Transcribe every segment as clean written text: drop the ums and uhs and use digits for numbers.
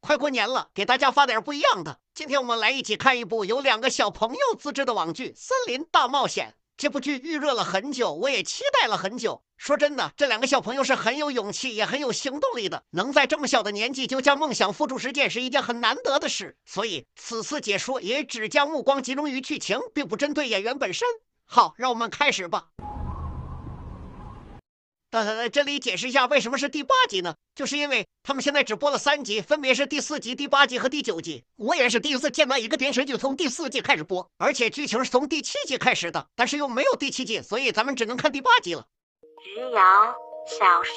快过年了，给大家发点不一样的。今天我们来一起看一部由2个小朋友自制的网剧《森林大冒险》。这部剧预热了很久，我也期待了很久。说真的，这2个小朋友是很有勇气，也很有行动力的。能在这么小的年纪就将梦想付诸实践，是一件很难得的事。所以此次解说也只将目光集中于剧情，并不针对演员本身。好，让我们开始吧。这里解释一下为什么是第8集呢？就是因为他们现在只播了3集，分别是第4集、第8集和第9集。我也是第一次见到一个电视剧从第4季开始播，而且剧情是从第7集开始的，但是又没有第7集，所以咱们只能看第8集了。余姚，小时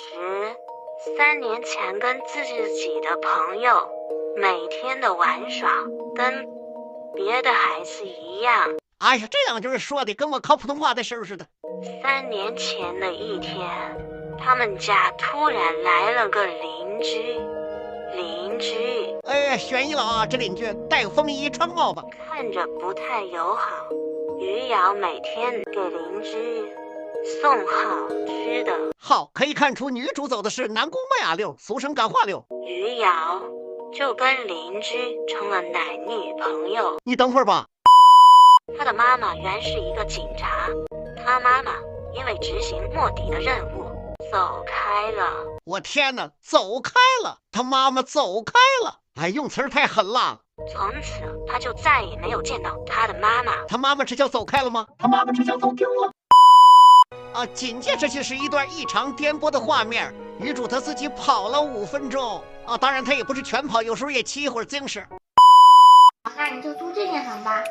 3年前跟自己的朋友每天的玩耍，跟别的孩子一样。哎呀，这两句说的跟我考普通话的事似的。3年前的一天，他们家突然来了个邻居。哎呀，悬疑了啊！这邻居戴个风衣穿帽子，看着不太友好。余姚每天给邻居送好吃的。好，可以看出女主走的是南宫麦芽流，俗称感化流。余姚就跟邻居成了男女朋友。你等会儿吧。他的妈妈原是一个警察，他妈妈因为执行卧底的任务走开了。我天哪，走开了！他妈妈走开了！哎，用词太狠了。从此他就再也没有见到他的妈妈。他妈妈这叫走开了吗？他妈妈这叫走丢了。啊，紧接着就是一段异常颠簸的画面，女主她自己跑了5分钟啊，当然她也不是全跑，有时候也骑一会儿自行车。那你就租这间房吧。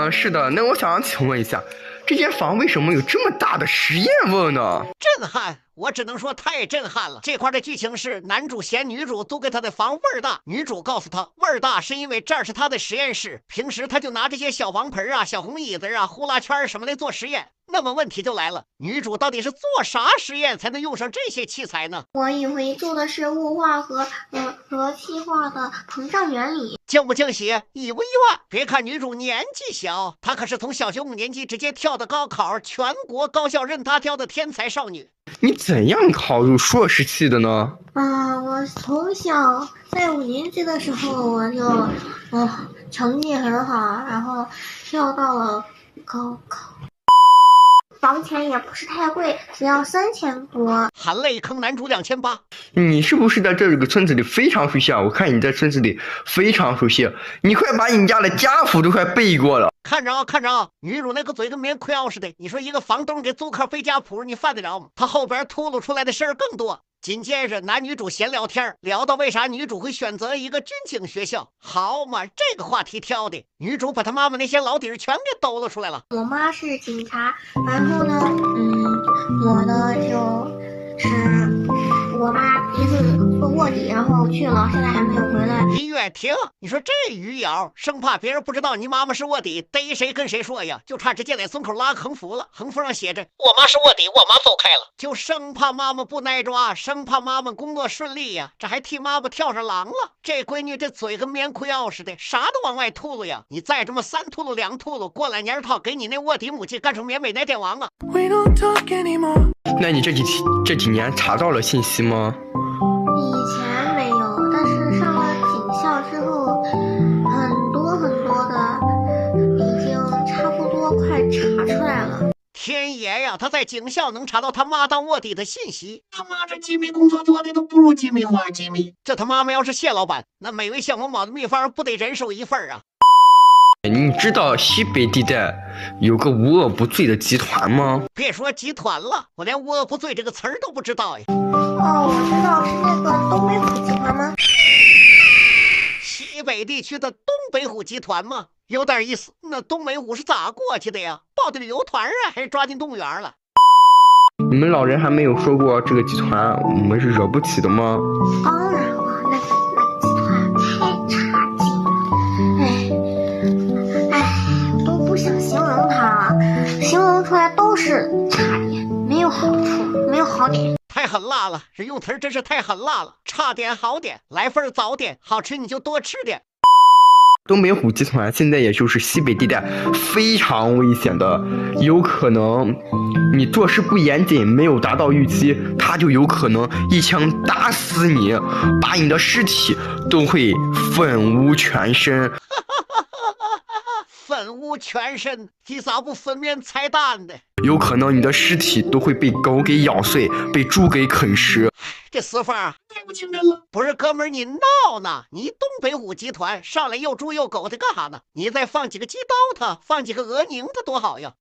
是的，那我想请问一下，这间房为什么有这么大的实验屋呢？震撼，我只能说太震撼了。这块的剧情是男主嫌女主租给他的房味儿大，女主告诉他味儿大是因为这儿是他的实验室，平时他就拿这些小王盆啊、小红椅子啊、呼啦圈什么的做实验。那么问题就来了，女主到底是做啥实验才能用上这些器材呢？我以为做的是雾化和气化的膨胀原理。惊不惊喜，意不意外？别看女主年纪小，她可是从小学5年级直接跳的高考，全国高校任她挑的天才少女。你怎样考入硕士系的呢？我从小在5年级的时候我就成绩很好，然后跳到了高考。房钱也不是太贵，只要3000多。含泪坑男主2800。你是不是在这个村子里非常熟悉啊？我看你在村子里非常熟悉，你快把你家的家谱都快背过了。看着啊，看着啊，女主那个嘴跟棉裤袄似的，你说一个房东给租客背家谱，你犯得着吗？他后边秃噜出来的事儿更多。紧接着男女主闲聊天，聊到为啥女主会选择一个军警学校。好嘛，这个话题挑的，女主把她妈妈那些老底儿全给抖了出来了。我妈是警察，然后呢，我呢就是我妈一次做卧底，然后去了，现在还没有回来。音乐停！你说这余姚，生怕别人不知道你妈妈是卧底，逮谁跟谁说呀？就差直接在村口拉个横幅了，横幅上写着“我妈是卧底，我妈走开了”，就生怕妈妈不耐抓，生怕妈妈工作顺利呀。这还替妈妈跳上狼了。这闺女这嘴跟棉裤袄似的，啥都往外吐噜呀！你再这么3吐噜2吐噜，过2年套给你那卧底母亲干成缅北奶点王啊！那你这几年查到了信息吗？以前没有，但是上了警校之后，很多的已经差不多快查出来了。天爷呀，他在警校能查到他妈当卧底的信息，他妈这机密工作做的都不如机密花机密。这他妈妈要是谢老板，那美味香红堡的秘方不得人手1份啊？你知道西北地带有个无恶不作的集团吗？别说集团了，我连无恶不作这个词儿都不知道呀。我知道是那个东北虎集团吗？西北地区的东北虎集团吗？有点意思。那东北虎是咋过去的呀？报的旅游团啊，还是抓进动物园了？你们老人还没有说过这个集团我们是惹不起的吗？当然了，那个集团太差劲了，都不想形容它，形容出来都是差点，没有好处，没有好点。太狠辣了，这用词真是太狠辣了。差点好点，来份早点，好吃你就多吃点。东北虎集团现在也就是西北地带，非常危险的，有可能你做事不严谨，没有达到预期，他就有可能一枪打死你，把你的尸体都会粉污全身。粉污全身，你咋不分娩彩蛋呢？有可能你的尸体都会被狗给咬碎，被猪给啃食。这死法啊，太不亲人了。不是哥们儿，你闹呢？你东北虎集团上来又猪又狗的干啥呢？你再放几个鸡刀它，放几个鹅宁它多好呀！